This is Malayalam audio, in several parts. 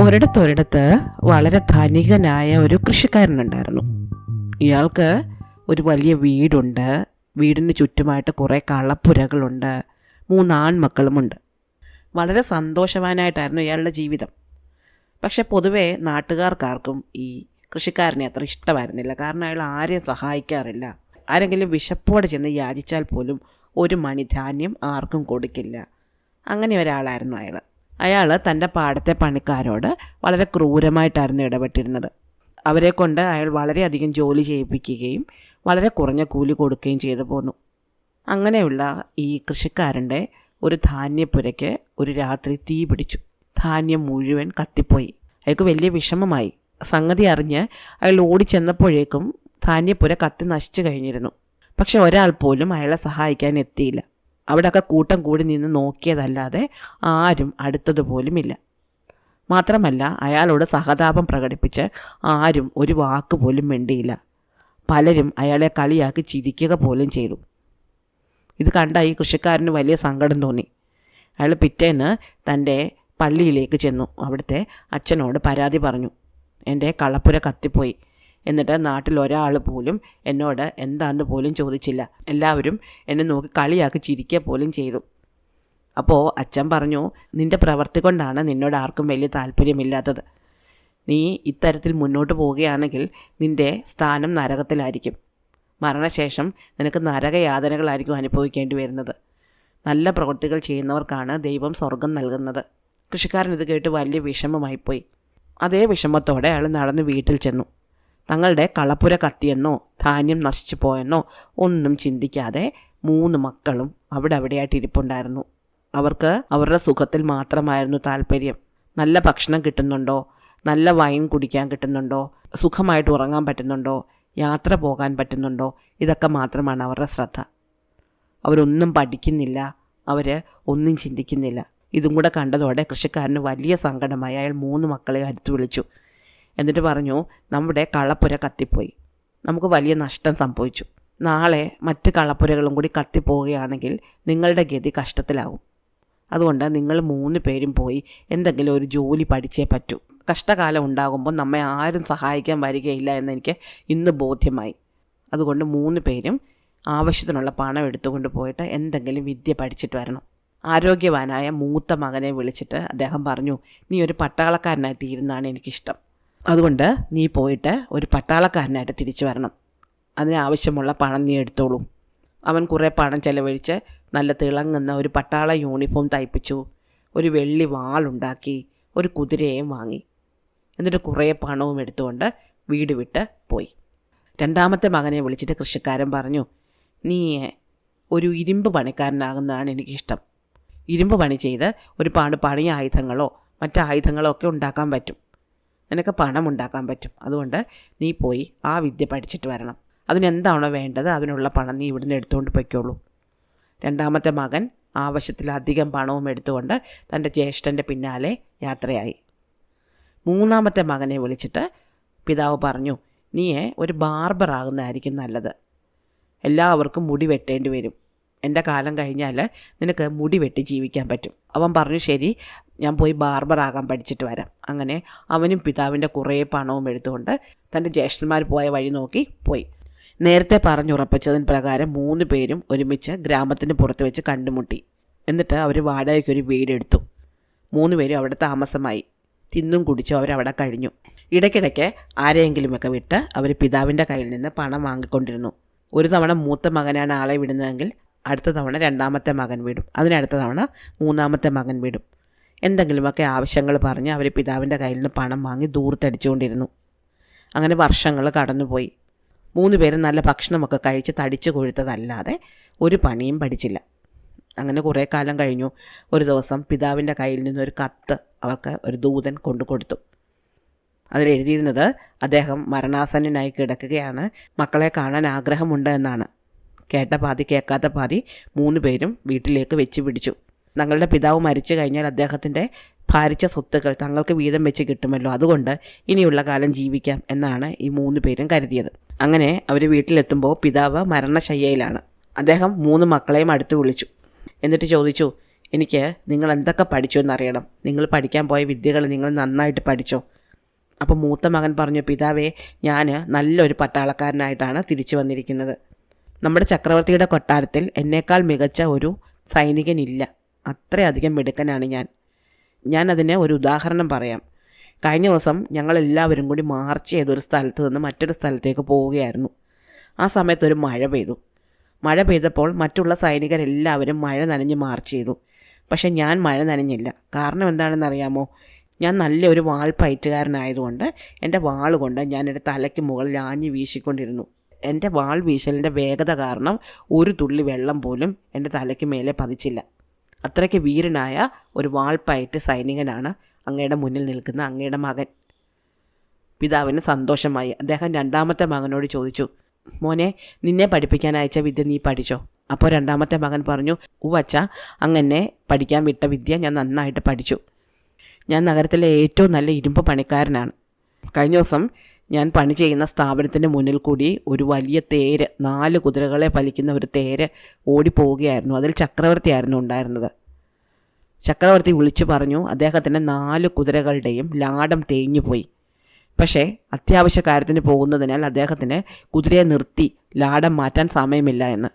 ഒരിടത്തൊരിടത്ത് വളരെ ധനികനായ ഒരു കൃഷിക്കാരനുണ്ടായിരുന്നു. ഇയാൾക്ക് ഒരു വലിയ വീടുണ്ട്. വീടിന് ചുറ്റുമായിട്ട് കുറേ കളപ്പുരകളുണ്ട്. 3 ആൺമക്കളുമുണ്ട്. വളരെ സന്തോഷവാനായിട്ടായിരുന്നു ഇയാളുടെ ജീവിതം. പക്ഷെ പൊതുവേ നാട്ടുകാർക്കാർക്കും ഈ കൃഷിക്കാരനെ അത്ര ഇഷ്ടമായിരുന്നില്ല. കാരണം അയാൾ ആരെയും സഹായിക്കാറില്ല. ആരെങ്കിലും വിശപ്പോടെ ചെന്ന് യാചിച്ചാൽ പോലും ഒരു മണി ധാന്യം ആർക്കും കൊടുക്കില്ല. അങ്ങനെ ഒരാളായിരുന്നു അയാൾ. അയാൾ തൻ്റെ പാടത്തെ പണിക്കാരോട് വളരെ ക്രൂരമായിട്ടായിരുന്നു ഇടപെട്ടിരുന്നത്. അവരെ കൊണ്ട് അയാൾ വളരെയധികം ജോലി ചെയ്യിപ്പിക്കുകയും വളരെ കുറഞ്ഞ കൂലി കൊടുക്കുകയും ചെയ്തു പോന്നു. അങ്ങനെയുള്ള ഈ കൃഷിക്കാരൻ്റെ ഒരു ധാന്യപ്പുരയ്ക്ക് ഒരു രാത്രി തീ പിടിച്ചു. ധാന്യം മുഴുവൻ കത്തിപ്പോയി. അയാൾക്ക് വലിയ വിഷമമായി. സംഗതി അറിഞ്ഞ് അയാൾ ഓടിച്ചെന്നപ്പോഴേക്കും ധാന്യപ്പുര കത്തി നശിച്ചു കഴിഞ്ഞിരുന്നു. പക്ഷെ ഒരാൾ പോലും അയാളെ സഹായിക്കാൻ എത്തിയില്ല. അവിടെയൊക്കെ കൂട്ടം കൂടി നിന്ന് നോക്കിയതല്ലാതെ ആരും അടുത്തതുപോലുമില്ല. മാത്രമല്ല അയാളോട് സഹതാപം പ്രകടിപ്പിച്ച് ആരും ഒരു വാക്ക് പോലും മിണ്ടിയില്ല. പലരും അയാളെ കളിയാക്കി ചിരിക്കുക പോലും ചെയ്തു. ഇത് കണ്ട ഈ കൃഷിക്കാരന് വലിയ സങ്കടം തോന്നി. അയാൾ പിറ്റേന്ന് തൻ്റെ പള്ളിയിലേക്ക് ചെന്നു. അവിടുത്തെ അച്ഛനോട് പരാതി പറഞ്ഞു. എൻ്റെ കളപ്പുര കത്തിപ്പോയി. എന്നിട്ട് നാട്ടിൽ ഒരാൾ പോലും എന്നോട് എന്താന്ന് പോലും ചോദിച്ചില്ല. എല്ലാവരും എന്നെ നോക്കി കളിയാക്കി ചിരിക്കുക പോലും ചെയ്തു. അപ്പോൾ അച്ഛൻ പറഞ്ഞു, നിൻ്റെ പ്രവൃത്തി കൊണ്ടാണ് നിന്നോട് ആർക്കും വലിയ താല്പര്യമില്ലാത്തത്. നീ ഇത്തരത്തിൽ മുന്നോട്ട് പോവുകയാണെങ്കിൽ നിൻ്റെ സ്ഥാനം നരകത്തിലായിരിക്കും. മരണശേഷം നിനക്ക് നരകയാതനകളായിരിക്കും അനുഭവിക്കേണ്ടി വരുന്നത്. നല്ല പ്രവൃത്തികൾ ചെയ്യുന്നവർക്കാണ് ദൈവം സ്വർഗം നൽകുന്നത്. കൃഷിക്കാരൻ ഇത് കേട്ട് വലിയ വിഷമമായിപ്പോയി. അതേ വിഷമത്തോടെ അയാൾ നടന്ന് വീട്ടിൽ ചെന്നു. തങ്ങളുടെ കളപ്പുര കത്തിയെന്നോ ധാന്യം നശിച്ചു പോയെന്നോ ഒന്നും ചിന്തിക്കാതെ 3 മക്കളും അവിടെയായിട്ട് ഇരിപ്പുണ്ടായിരുന്നു. അവർക്ക് അവരുടെ സുഖത്തിൽ മാത്രമായിരുന്നു താല്പര്യം. നല്ല ഭക്ഷണം കിട്ടുന്നുണ്ടോ, നല്ല വൈൻ കുടിക്കാൻ കിട്ടുന്നുണ്ടോ, സുഖമായിട്ട് ഉറങ്ങാൻ പറ്റുന്നുണ്ടോ, യാത്ര പോകാൻ പറ്റുന്നുണ്ടോ, ഇതൊക്കെ മാത്രമാണ് അവരുടെ ശ്രദ്ധ. അവരൊന്നും പഠിക്കുന്നില്ല, അവർ ഒന്നും ചിന്തിക്കുന്നില്ല. ഇതും കൂടെ കണ്ടതോടെ കൃഷിക്കാരന് വലിയ സങ്കടമായി. അയാൾ 3 മക്കളെ അടുത്ത് വിളിച്ചു. എന്നിട്ട് പറഞ്ഞു, നമ്മുടെ കളപ്പുര കത്തിപ്പോയി. നമുക്ക് വലിയ നഷ്ടം സംഭവിച്ചു. നാളെ മറ്റ് കളപ്പുരകളും കൂടി കത്തിപ്പോവുകയാണെങ്കിൽ നിങ്ങളുടെ ഗതി കഷ്ടത്തിലാവും. അതുകൊണ്ട് നിങ്ങൾ 3 പേരും പോയി എന്തെങ്കിലും ഒരു ജോലി പഠിച്ചേ പറ്റൂ. കഷ്ടകാലം ഉണ്ടാകുമ്പോൾ നമ്മെ ആരും സഹായിക്കാൻ വരികയില്ല എന്നെനിക്ക് ഇന്ന് ബോധ്യമായി. അതുകൊണ്ട് 3 പേരും ആവശ്യത്തിനുള്ള പണം എടുത്തുകൊണ്ട് പോയിട്ട് എന്തെങ്കിലും വിദ്യ പഠിച്ചിട്ട് വരണം. ആരോഗ്യവാനായ മൂത്ത മകനെ വിളിച്ചിട്ട് അദ്ദേഹം പറഞ്ഞു, നീ ഒരു പട്ടാളക്കാരനായി തീരുന്നതാണ് എനിക്കിഷ്ടം. അതുകൊണ്ട് നീ പോയിട്ട് ഒരു പട്ടാളക്കാരനായിട്ട് തിരിച്ചു വരണം. അതിനാവശ്യമുള്ള പണം നീ എടുത്തോളൂ. അവൻ കുറേ പണം ചെലവഴിച്ച് നല്ല തിളങ്ങുന്ന ഒരു പട്ടാള യൂണിഫോം തയ്പ്പിച്ചു, ഒരു വെള്ളി വാളുണ്ടാക്കി, ഒരു കുതിരയും വാങ്ങി. എന്നിട്ട് കുറേ പണവും എടുത്തുകൊണ്ട് വീട് വിട്ട് പോയി. 2ാമത്തെ മകനെ വിളിച്ചിട്ട് കൃഷിക്കാരൻ പറഞ്ഞു, നീ ഒരു ഇരുമ്പ് പണിക്കാരനാകുന്നതാണ് എനിക്കിഷ്ടം. ഇരുമ്പ് പണി ചെയ്ത് ഒരുപാട് പണി ആയുധങ്ങളോ മറ്റായുധങ്ങളോ ഒക്കെ ഉണ്ടാക്കാൻ പറ്റും. നിനക്ക് പണം ഉണ്ടാക്കാൻ പറ്റും. അതുകൊണ്ട് നീ പോയി ആ വിദ്യ പഠിച്ചിട്ട് വരണം. അതിനെന്താണോ വേണ്ടത് അതിനുള്ള പണം നീ ഇവിടുന്ന് എടുത്തുകൊണ്ട് പൊയ്ക്കോളൂ. 2ാമത്തെ മകൻ ആവശ്യത്തിലധികം പണവും എടുത്തുകൊണ്ട് തൻ്റെ ജ്യേഷ്ഠൻ്റെ പിന്നാലെ യാത്രയായി. 3ാമത്തെ മകനെ വിളിച്ചിട്ട് പിതാവ് പറഞ്ഞു, നീ ഒരു ബാർബറാകുന്നതായിരിക്കും നല്ലത്. എല്ലാവർക്കും മുടി വെട്ടേണ്ടി വരും. എൻ്റെ കാലം കഴിഞ്ഞാൽ നിനക്ക് മുടി വെട്ടി ജീവിക്കാൻ പറ്റും. അവൻ പറഞ്ഞു, ശരി, ഞാൻ പോയി ബാർബറാകാൻ പഠിച്ചിട്ട് വരാം. അങ്ങനെ അവനും പിതാവിൻ്റെ കുറേ പണവും എടുത്തുകൊണ്ട് തൻ്റെ ജ്യേഷ്ഠന്മാർ പോയ വഴി നോക്കി പോയി. നേരത്തെ പറഞ്ഞുറപ്പിച്ചതിന് പ്രകാരം 3 പേരും ഒരുമിച്ച് ഗ്രാമത്തിന് പുറത്ത് വെച്ച് കണ്ടുമുട്ടി. എന്നിട്ട് അവർ വാടകയ്ക്കൊരു വീടെടുത്തു. 3 പേരും അവിടെ താമസമായി. തിന്നും കുടിച്ചും അവരവിടെ കഴിഞ്ഞു. ഇടയ്ക്കിടയ്ക്ക് ആരെയെങ്കിലുമൊക്കെ വിട്ട് അവർ പിതാവിൻ്റെ കയ്യിൽ നിന്ന് പണം വാങ്ങിക്കൊണ്ടിരുന്നു. ഒരു തവണ മൂത്ത മകനാണ് ആളെ വിടുന്നതെങ്കിൽ അടുത്ത തവണ 2ാമത്തെ മകൻ വിടും. അതിനടുത്ത തവണ 3ാമത്തെ മകൻ വിടും. എന്തെങ്കിലുമൊക്കെ ആവശ്യങ്ങൾ പറഞ്ഞ് അവർ പിതാവിൻ്റെ കയ്യിൽ നിന്ന് പണം വാങ്ങി ദൂരത്തടിച്ചുകൊണ്ടിരുന്നു. അങ്ങനെ വർഷങ്ങൾ കടന്നുപോയി. 3 പേരും നല്ല ഭക്ഷണമൊക്കെ കഴിച്ച് തടിച്ചു കൊഴുത്തതല്ലാതെ ഒരു പണിയും പഠിച്ചില്ല. അങ്ങനെ കുറേ കാലം കഴിഞ്ഞു. ഒരു ദിവസം പിതാവിൻ്റെ കയ്യിൽ നിന്നൊരു കത്ത് അവർക്ക് ഒരു ദൂതൻ കൊണ്ടു കൊടുത്തു. അതിലെഴുതിയിരുന്നത്, അദ്ദേഹം മരണാസന്നനായി കിടക്കുകയാണ്, മക്കളെ കാണാൻ ആഗ്രഹമുണ്ട് എന്നാണ്. കേട്ട പാതി കേൾക്കാത്ത പാതി 3 പേരും വീട്ടിലേക്ക് വെച്ച് പിടിച്ചു. തങ്ങളുടെ പിതാവ് മരിച്ചു കഴിഞ്ഞാൽ അദ്ദേഹത്തിൻ്റെ ഭാരിച്ച സ്വത്തുക്കൾ തങ്ങൾക്ക് വീതം വെച്ച് കിട്ടുമല്ലോ, അതുകൊണ്ട് ഇനിയുള്ള കാലം ജീവിക്കാം എന്നാണ് ഈ 3 പേരും കരുതിയത്. അങ്ങനെ അവർ വീട്ടിലെത്തുമ്പോൾ പിതാവ് മരണശയ്യയിലാണ്. അദ്ദേഹം 3 മക്കളെയും അടുത്ത് വിളിച്ചു. എന്നിട്ട് ചോദിച്ചു, എനിക്ക് നിങ്ങൾ എന്തൊക്കെ പഠിച്ചു എന്നറിയണം. നിങ്ങൾ പഠിക്കാൻ പോയ വിദ്യകൾ നിങ്ങൾ നന്നായിട്ട് പഠിച്ചോ? അപ്പോൾ മൂത്ത മകൻ പറഞ്ഞു, പിതാവേ, ഞാൻ നല്ലൊരു പട്ടാളക്കാരനായിട്ടാണ് തിരിച്ചു വന്നിരിക്കുന്നത്. നമ്മുടെ ചക്രവർത്തിയുടെ കൊട്ടാരത്തിൽ എന്നേക്കാൾ മികച്ച ഒരു സൈനികനില്ല. അത്രയധികം മിടുക്കനാണ് ഞാൻ അതിന് ഒരു ഉദാഹരണം പറയാം. കഴിഞ്ഞ ദിവസം ഞങ്ങളെല്ലാവരും കൂടി മാർച്ച് ചെയ്തൊരു സ്ഥലത്ത് നിന്ന് മറ്റൊരു സ്ഥലത്തേക്ക് പോവുകയായിരുന്നു. ആ സമയത്തൊരു മഴ പെയ്തു. മഴ പെയ്തപ്പോൾ മറ്റുള്ള സൈനികരെല്ലാവരും മഴ നനഞ്ഞ് മാർച്ച് ചെയ്തു. പക്ഷെ ഞാൻ മഴ നനഞ്ഞില്ല. കാരണം എന്താണെന്നറിയാമോ? ഞാൻ നല്ലൊരു വാൾ പയറ്റുകാരനായതുകൊണ്ട് എൻ്റെ വാൾ കൊണ്ട് ഞാൻ എൻ്റെ തലയ്ക്ക് മുകളിൽ ആഞ്ഞു വീശിക്കൊണ്ടിരുന്നു. എൻ്റെ വാൾ വീശലിൻ്റെ വേഗത കാരണം ഒരു തുള്ളി വെള്ളം പോലും എൻ്റെ തലയ്ക്ക് മേലെ പതിച്ചില്ല. അത്രയ്ക്ക് വീരനായ ഒരു വാൾ പയറ്റ് സൈനികനാണ് അങ്ങയുടെ മുന്നിൽ നിൽക്കുന്ന അങ്ങയുടെ മകൻ. പിതാവിന് സന്തോഷമായി. അദ്ദേഹം രണ്ടാമത്തെ മകനോട് ചോദിച്ചു, മോനെ, നിന്നെ പഠിപ്പിക്കാൻ അയച്ച വിദ്യ നീ പഠിച്ചോ? അപ്പോൾ രണ്ടാമത്തെ മകൻ പറഞ്ഞു, ഉവ്വച്ച, അങ്ങനെ പഠിക്കാൻ വിട്ട വിദ്യ ഞാൻ നന്നായിട്ട് പഠിച്ചു. ഞാൻ നഗരത്തിലെ ഏറ്റവും നല്ല ഇരുമ്പ് പണിക്കാരനാണ്. കഴിഞ്ഞ ദിവസം ഞാൻ പണി ചെയ്യുന്ന സ്ഥാപനത്തിൻ്റെ മുന്നിൽ കൂടി ഒരു വലിയ തേര്, 4 കുതിരകളെ വലിക്കുന്ന ഒരു തേര് ഓടിപ്പോവുകയായിരുന്നു. അതിൽ ചക്രവർത്തിയായിരുന്നു ഉണ്ടായിരുന്നത്. ചക്രവർത്തി വിളിച്ചു പറഞ്ഞു അദ്ദേഹത്തിൻ്റെ 4 കുതിരകളുടെയും ലാടം തേഞ്ഞു പോയി. പക്ഷേ അത്യാവശ്യ കാര്യത്തിന് പോകുന്നതിനാൽ അദ്ദേഹത്തിന് കുതിരയെ നിർത്തി ലാടം മാറ്റാൻ സമയമില്ല എന്ന്.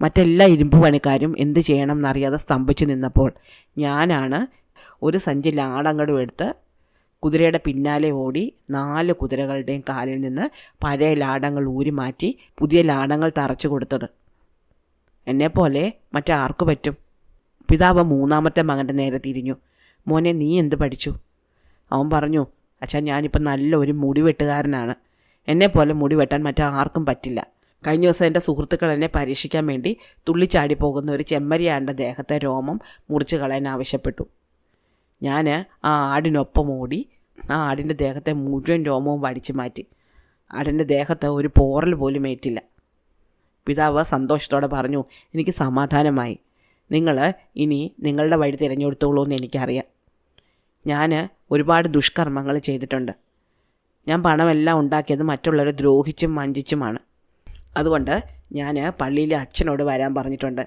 മറ്റെല്ലാ ഇരുമ്പ് പണിക്കാരും എന്ത് ചെയ്യണം എന്നറിയാതെ സ്തംഭിച്ചു നിന്നപ്പോൾ ഞാനാണ് ഒരു സഞ്ചി ലാടങ്ങളും എടുത്ത് കുതിരയുടെ പിന്നാലെ ഓടി 4 കുതിരകളുടെയും കാലിൽ നിന്ന് പഴയ ലാടങ്ങൾ ഊരി മാറ്റി പുതിയ ലാടങ്ങൾ തറച്ചു കൊടുത്തത്. എന്നെപ്പോലെ മറ്റാർക്കു പറ്റും? പിതാവ് മൂന്നാമത്തെ മകൻ്റെ നേരെ തിരിഞ്ഞു. മോനെ, നീ എന്ത് പഠിച്ചു? അവൻ പറഞ്ഞു, അച്ഛാ, ഞാനിപ്പോൾ നല്ലൊരു മുടി വെട്ടുകാരനാണ്. എന്നെപ്പോലെ മുടി വെട്ടാൻ മറ്റാർക്കും പറ്റില്ല. കഴിഞ്ഞ ദിവസം എൻ്റെ സുഹൃത്തുക്കൾ എന്നെ പരീക്ഷിക്കാൻ വേണ്ടി തുള്ളിച്ചാടി പോകുന്ന ഒരു ചെമ്മരിയാടിൻ്റെ ദേഹത്തെ രോമം മുറിച്ച് കളയാൻ ആവശ്യപ്പെട്ടു. ഞാൻ ആ ആടിനൊപ്പം ഓടി ആ ആടിൻ്റെ ദേഹത്തെ മുഴുവൻ രോമവും വടിച്ചു മാറ്റി. ആടിൻ്റെ ദേഹത്ത് ഒരു പോറൽ പോലും ഏറ്റില്ല. പിതാവ് സന്തോഷത്തോടെ പറഞ്ഞു, എനിക്ക് സമാധാനമായി. നിങ്ങൾ ഇനി നിങ്ങളുടെ വഴി തിരഞ്ഞെടുത്തോളൂ എന്ന് എനിക്കറിയാം. ഞാൻ ഒരുപാട് ദുഷ്കർമ്മങ്ങൾ ചെയ്തിട്ടുണ്ട്. ഞാൻ പണമെല്ലാം ഉണ്ടാക്കിയത് മറ്റുള്ളവരെ ദ്രോഹിച്ചും വഞ്ചിച്ചുമാണ്. അതുകൊണ്ട് ഞാൻ പള്ളിയിലെ അച്ഛനോട് വരാൻ പറഞ്ഞിട്ടുണ്ട്.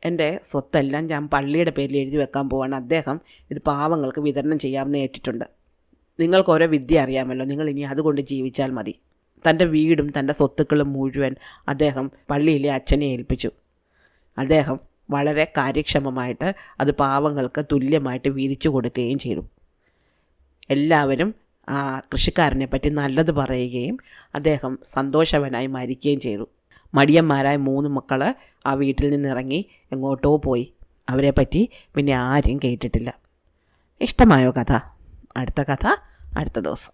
എൻ്റെ സ്വത്തെല്ലാം ഞാൻ പള്ളിയുടെ പേരിൽ എഴുതി വെക്കാൻ പോവാണ്. അദ്ദേഹം ഇത് പാവങ്ങൾക്ക് വിതരണം ചെയ്യാമെന്ന് ഏറ്റിട്ടുണ്ട്. നിങ്ങൾക്ക് ഓരോ വിദ്യ അറിയാമല്ലോ, നിങ്ങൾ ഇനി അതുകൊണ്ട് ജീവിച്ചാൽ മതി. തൻ്റെ വീടും തൻ്റെ സ്വത്തുക്കളും മുഴുവൻ അദ്ദേഹം പള്ളിയിലെ അച്ഛനെ ഏൽപ്പിച്ചു. അദ്ദേഹം വളരെ കാര്യക്ഷമമായിട്ട് അത് പാവങ്ങൾക്ക് തുല്യമായിട്ട് വീതിച്ചു കൊടുക്കുകയും ചെയ്തു. എല്ലാവരും ആ കൃഷിക്കാരനെ പറ്റി നല്ലത് പറയുകയും അദ്ദേഹം സന്തോഷവനായി മരിക്കുകയും ചെയ്തു. മടിയന്മാരായ 3 മക്കൾ ആ വീട്ടിൽ നിന്നിറങ്ങി എങ്ങോട്ടോ പോയി. അവരെ പറ്റി പിന്നെ ആരും കേട്ടിട്ടില്ല. ഇഷ്ടമായോ കഥ? അടുത്ത കഥ അടുത്ത ദിവസം.